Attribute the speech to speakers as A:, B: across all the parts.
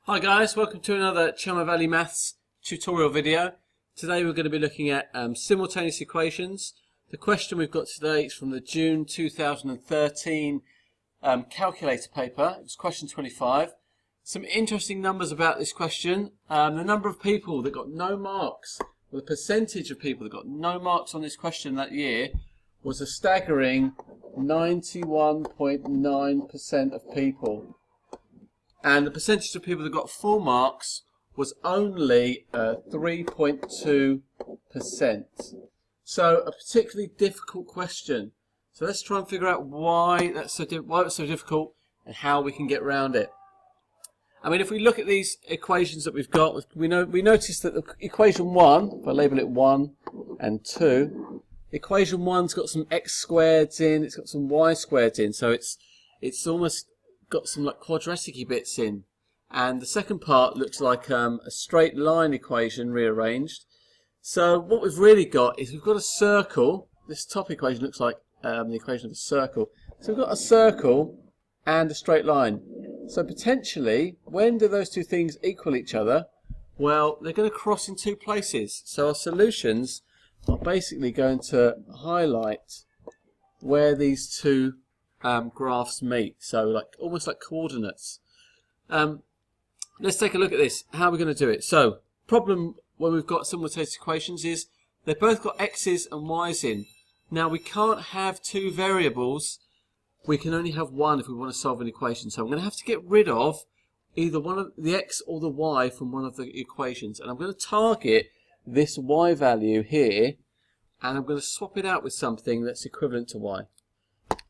A: Hi guys, welcome to another Chummer Valley Maths tutorial video. Today we're going to be looking at simultaneous equations. The question we've got today is from the June 2013 calculator paper. It's question 25. Some interesting numbers about this question. The number of people that got no marks, or the percentage of people that got no marks on this question that year was a staggering 91.9% of people. And the percentage of people that got full marks was only 3.2%. So a particularly difficult question. So let's try and figure out why it's so difficult and how we can get around it. I mean, if we look at these equations that we've got, we notice that the equation 1, if I label it 1 and 2, equation 1's got some x squareds in, it's got some y squareds in, so it's almost got some like quadratic-y bits in, and the second part looks like a straight line equation rearranged. So what we've really got is we've got a circle. This top equation looks like the equation of a circle. So we've got a circle and a straight line. So potentially, when do those two things equal each other? Well, they're going to cross in two places. So our solutions are basically going to highlight where these two graphs meet, so like almost like coordinates. Let's take a look at this. How are we going to do it? So, problem when we've got simultaneous equations is they've both got x's and y's in. Now we can't have two variables. We can only have one if we want to solve an equation. So I'm going to have to get rid of either one of the x or the y from one of the equations, and I'm going to target this y value here, and I'm going to swap it out with something that's equivalent to y.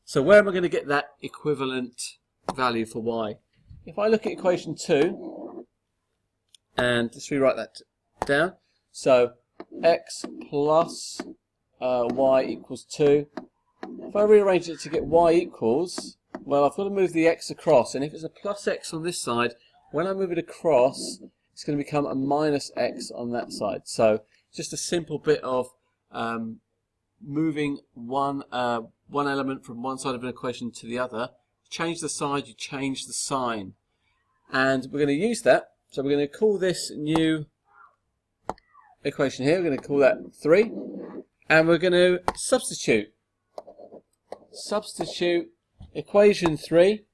A: So where am I going to get that equivalent value for y? If I look at equation 2, and let's rewrite that down. So x plus y equals 2. If I rearrange it to get y equals, well, I've got to move the x across. And if it's a plus x on this side, when I move it across, it's going to become a minus x on that side. So just a simple bit of moving one element from one side of an equation to the other. Change the side, you change the sign. And we're going to use that. So we're going to call this new equation here, we're going to call that 3. And we're going to substitute equation 3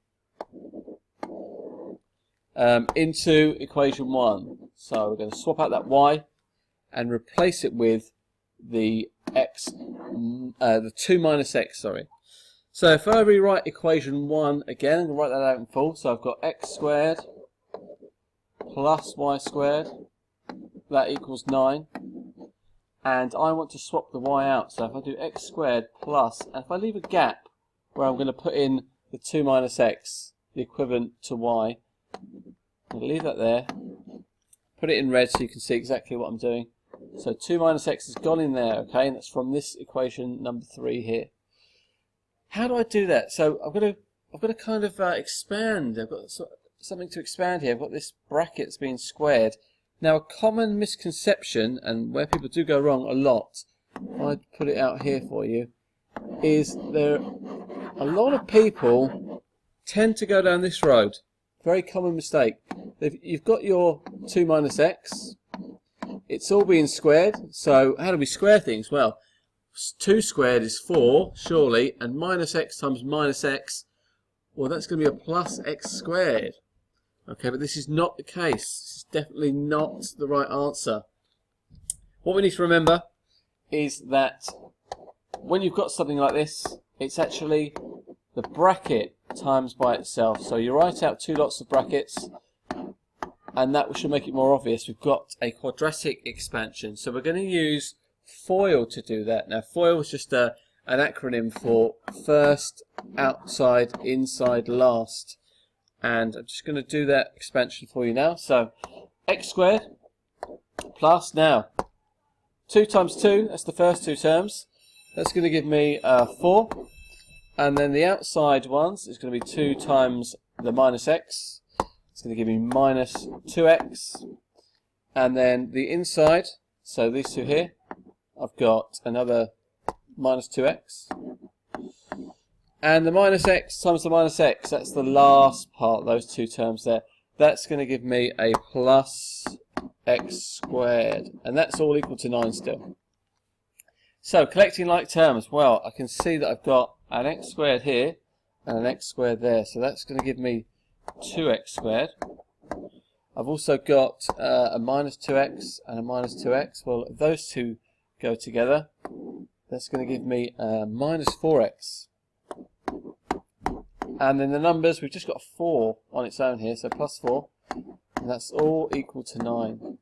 A: into equation 1. So we're going to swap out that y and replace it with the x, the 2 minus x, sorry. So if I rewrite equation 1 again, I'm going to write that out in full. So I've got x squared plus y squared, that equals 9. And I want to swap the y out. So if I do x squared plus, and if I leave a gap where I'm going to put in the 2 minus x, the equivalent to y, I'm going to leave that there, put it in red so you can see exactly what I'm doing. So 2 minus x has gone in there, okay, and that's from this equation number 3 here. How do I do that? So I've got to kind of expand. I've got something to expand here. I've got this bracket that's being squared. Now a common misconception, and where people do go wrong a lot, I put it out here for you, is a lot of people tend to go down this road. Very common mistake. You've got your 2 minus x. It's all being squared, so how do we square things? Well, 2 squared is 4, surely, and minus x times minus x, well, that's going to be a plus x squared. Okay, but this is not the case. This is definitely not the right answer. What we need to remember is that when you've got something like this, it's actually the bracket times by itself. So you write out 2 lots of brackets, and that should make it more obvious. We've got a quadratic expansion. So we're going to use FOIL to do that. Now FOIL is just an acronym for first, outside, inside, last. And I'm just going to do that expansion for you now. So x squared plus, now 2 times 2, that's the first two terms. That's going to give me 4. And then the outside ones is going to be 2 times the minus x. It's going to give me minus 2x. And then the inside, so these two here, I've got another minus 2x. And the minus x times the minus x, that's the last part, those two terms there. that's going to give me a plus x squared, and that's all equal to 9 still. So collecting like terms, well, I can see that I've got an x squared here and an x squared there, so that's going to give me 2x squared. I've also got a minus 2x and a minus 2x. Well, if those two go together, that's going to give me minus 4x. And then the numbers, we've just got a 4 on its own here, so plus 4, and that's all equal to 9.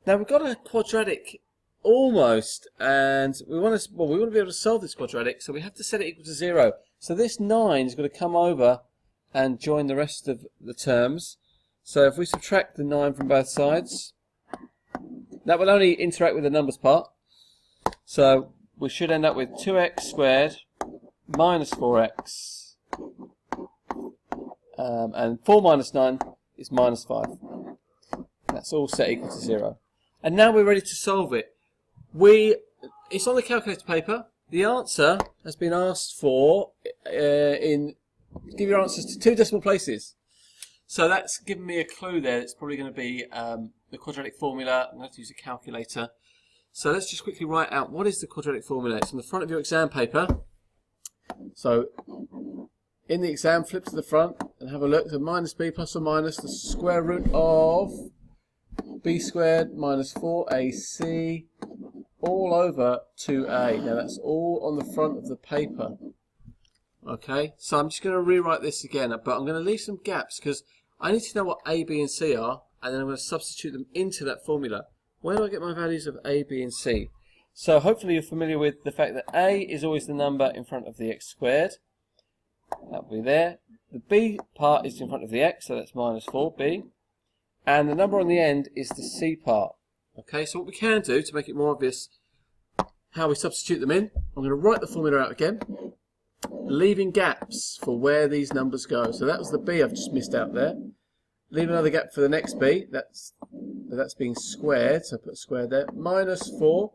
A: Now we've got a quadratic almost, and we want to be able to solve this quadratic, so we have to set it equal to 0. So this 9 is going to come over and join the rest of the terms. So if we subtract the 9 from both sides, that will only interact with the numbers part. So we should end up with 2x squared minus 4x, and 4 minus 9 is minus 5. That's all set equal to 0. And now we're ready to solve it. It's on the calculator paper. The answer has been asked for give your answers to 2 decimal places. So that's given me a clue there. It's probably going to be the quadratic formula. I'm going to have to use a calculator. So let's just quickly write out what is the quadratic formula. It's on the front of your exam paper. So in the exam, flip to the front and have a look. So minus b plus or minus the square root of b squared minus 4ac all over 2a. Now that's all on the front of the paper. Okay, so I'm just going to rewrite this again, but I'm going to leave some gaps because I need to know what a, b and c are, and then I'm going to substitute them into that formula. Where do I get my values of a, b and c? So hopefully you're familiar with the fact that a is always the number in front of the x squared. That'll be there. The b part is in front of the x, so that's minus 4b. And the number on the end is the c part. Okay, so what we can do to make it more obvious how we substitute them in, I'm going to write the formula out again, leaving gaps for where these numbers go. So that was the b I've just missed out there. Leave another gap for the next b. That's being squared, so I put a square there. Minus 4.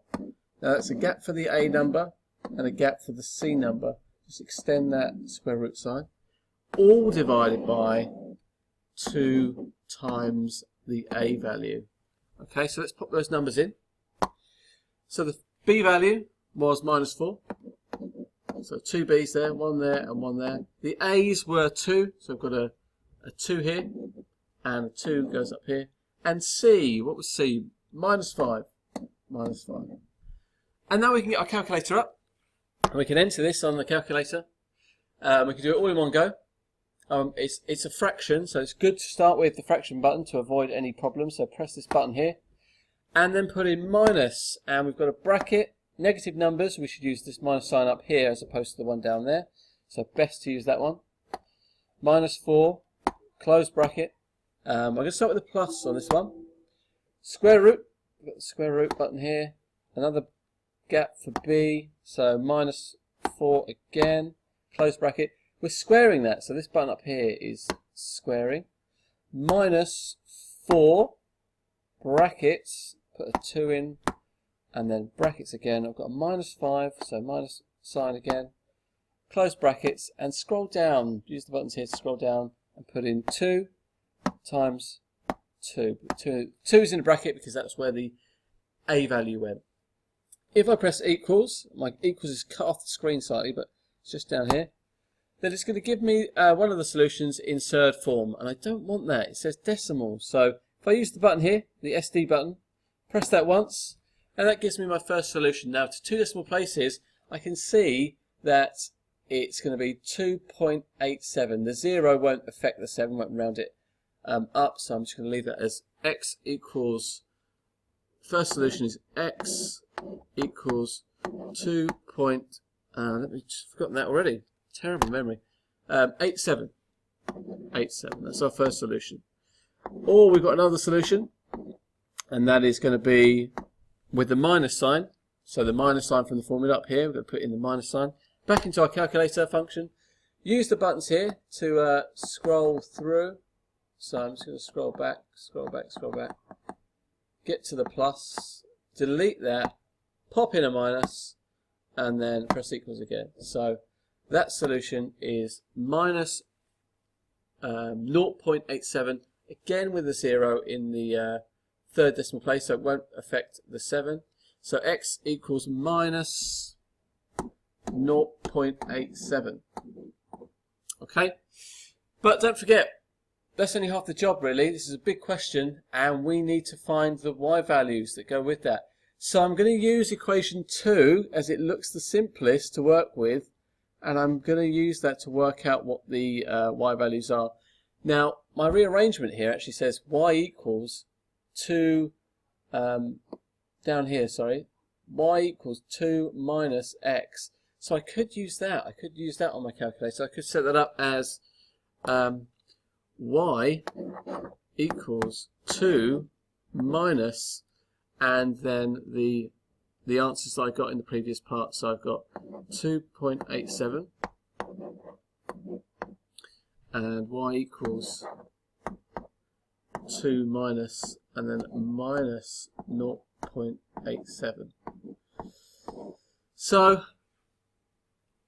A: Now that's a gap for the a number and a gap for the c number. Just extend that square root sign. All divided by 2 times the a value. Okay, so let's pop those numbers in. So the b value was minus 4. So 2 b's there, 1 there and 1 there. The a's were 2, so I've got a 2 here, and a 2 goes up here. And c, what was c? Minus 5. Minus 5. And now we can get our calculator up. And we can enter this on the calculator. We can do it all in one go. It's a fraction, so it's good to start with the fraction button to avoid any problems. So press this button here. And then put in minus. And we've got a bracket. Negative numbers, we should use this minus sign up here as opposed to the one down there. So best to use that one. Minus 4, close bracket. I'm going to start with the plus on this one. Square root, we've got the square root button here. Another gap for b, so minus 4 again. Close bracket. We're squaring that, so this button up here is squaring. Minus 4, brackets, put a 2 in. And then brackets again. I've got a minus 5, so minus sign again. Close brackets and scroll down. Use the buttons here to scroll down and put in 2 times 2. 2 is in a bracket because that's where the a value went. If I press equals, my equals is cut off the screen slightly, but it's just down here. Then it's going to give me one of the solutions in third form, and I don't want that. It says decimal. So if I use the button here, the SD button, press that once. And that gives me my first solution. Now to 2 decimal places, I can see that it's going to be 2.87. The 0 won't affect the 7, won't round it up, so I'm just going to leave that as x equals, first solution is x equals 2. Let me just forgotten that already. Terrible memory. 87. 87. That's our first solution. Or we've got another solution, and that is going to be with the minus sign. So the minus sign from the formula up here, we're going to put in the minus sign. Back into our calculator function. Use the buttons here to scroll through. So I'm just going to scroll back, scroll back, scroll back. Get to the plus, delete that, pop in a minus, and then press equals again. So that solution is minus 0.87 again with a 0 in the third decimal place, so it won't affect the 7. So x equals minus 0.87. Okay, but don't forget, that's only half the job really. This is a big question and we need to find the y values that go with that. So I'm going to use equation 2 as it looks the simplest to work with, and I'm going to use that to work out what the y values are. Now my rearrangement here actually says y equals 2 down here, sorry, y equals 2 minus x. So I could use that. I could use that on my calculator. I could set that up as y equals 2 minus, and then the answers that I got in the previous part. So I've got 2.87 and y equals 2 minus, and then minus 0.87. So,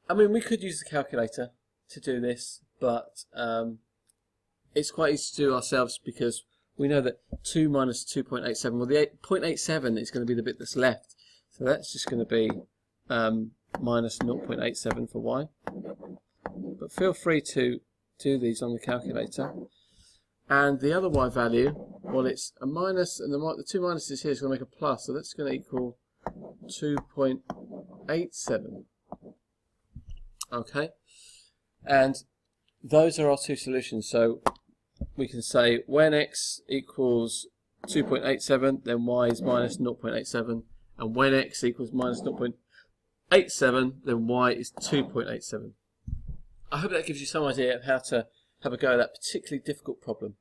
A: I mean, we could use the calculator to do this, but it's quite easy to do ourselves because we know that 2 minus 2.87, well, the 0.87 is going to be the bit that's left. So that's just going to be minus 0.87 for y. But feel free to do these on the calculator. And the other y value, well, it's a minus, and the 2 minuses here is going to make a plus, so that's going to equal 2.87. Okay, and those are our two solutions. So we can say when x equals 2.87, then y is minus 0.87, and when x equals minus 0.87, then y is 2.87. I hope that gives you some idea of how to have a go at that particularly difficult problem.